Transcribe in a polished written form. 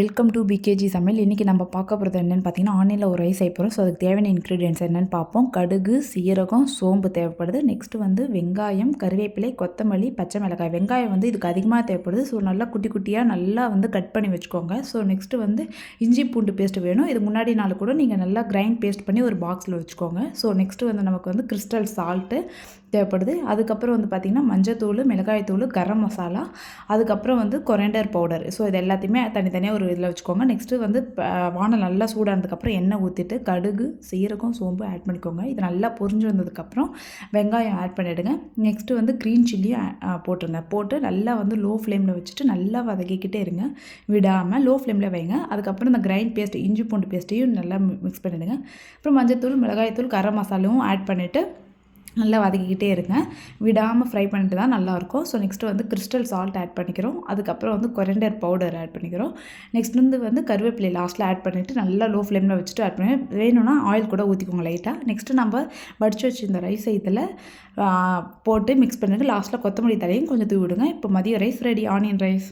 Welcome to PKG சமையல். இன்றைக்கி நம்ம பார்க்க போகிறது என்னென்னு பார்த்தீங்கன்னா, ஆன்லைனில் ஒரு ரைஸ் செய்ய போகிறோம். ஸோ அதுக்கு தேவையான இன்க்ரீடியன்ட்ஸ் என்னென்னு பார்ப்போம். கடுகு, சீரகம், சோம்பு தேவைப்படுது. நெக்ஸ்ட்டு வந்து வெங்காயம், கருவேப்பிலை, கொத்தமல்லி, பச்சை மிளகாய். வெங்காயம் வந்து இதுக்கு அதிகமாக தேவைப்படுது. ஸோ நல்லா குட்டி குட்டியாக நல்லா வந்து கட் பண்ணி வச்சுக்கோங்க. ஸோ நெக்ஸ்ட்டு வந்து இஞ்சி பூண்டு பேஸ்ட்டு வேணும். இது முன்னாடி நாள் கூட நீங்கள் நல்லா கிரைண்ட் பேஸ்ட் பண்ணி ஒரு பாக்ஸில் வச்சுக்கோங்க. ஸோ நெக்ஸ்ட்டு வந்து நமக்கு வந்து கிறிஸ்டல் சால்ட்டு தேவைப்படுது. அதுக்கப்புறம் வந்து பார்த்திங்கன்னா மஞ்சத்தூள், மிளகாய்த்தூள், கரம் மசாலா, அதுக்கப்புறம் வந்து கொரியாண்டர் பவுடர். ஸோ இது எல்லாத்தையுமே தனித்தனியாக ஒரு இதில் வச்சுக்கோங்க. நெக்ஸ்ட்டு வந்து வானல் நல்லா சூடானதுக்கப்புறம் எண்ணெய் ஊற்றிட்டு கடுகு, சீரகம், சோம்பு ஆட் பண்ணிக்கோங்க. இது நல்லா பொரிஞ்சு வந்ததுக்கப்புறம் வெங்காயம் ஆட் பண்ணிவிடுங்க. நெக்ஸ்ட்டு வந்து க்ரீன் சில்லியும் போட்டுருங்க. போட்டு நல்லா வந்து லோ ஃப்ளேமில் வச்சுட்டு நல்லா வதக்கிக்கிட்டே இருங்க, விடாமல் லோ ஃப்ளேமில் வைங்க. அதுக்கப்புறம் இந்த கிரைண்ட் பேஸ்ட், இஞ்சி பூண்டு பேஸ்ட்டையும் நல்லா மிக்ஸ் பண்ணிவிடுங்க. அப்புறம் மஞ்சத்தூள், மிளகாய்த்தூள், கரம் மசாலாவும் ஆட் பண்ணிவிட்டு நல்லா வதக்கிக்கிட்டே இருங்க. விடாமல் ஃப்ரை பண்ணிட்டு தான் நல்லாயிருக்கும். ஸோ நெக்ஸ்ட்டு வந்து கிறிஸ்டல் சால்ட் ஆட் பண்ணிக்கிறோம். அதுக்கப்புறம் வந்து கொரியாண்டர் பவுடர் ஆட் பண்ணிக்கிறோம். நெக்ஸ்ட் வந்து கருவேப்பிலை லாஸ்ட்டில் ஆட் பண்ணிவிட்டு நல்லா லோ ஃப்ளேமில் வச்சுட்டு ஆட் பண்ணி வேணும்னா ஆயில் கூட ஊற்றிக்கோங்க லைட்டாக. நெக்ஸ்ட்டு நம்ம வடித்து வச்சு இந்த ரைஸை இதில் போட்டு மிக்ஸ் பண்ணிவிட்டு லாஸ்ட்டில் கொத்தமல்லி தலையும் கொஞ்சம் தூவி விடுங்க. இப்போ மதியம் ரைஸ் ரெடி, ஆனியன் ரைஸ்.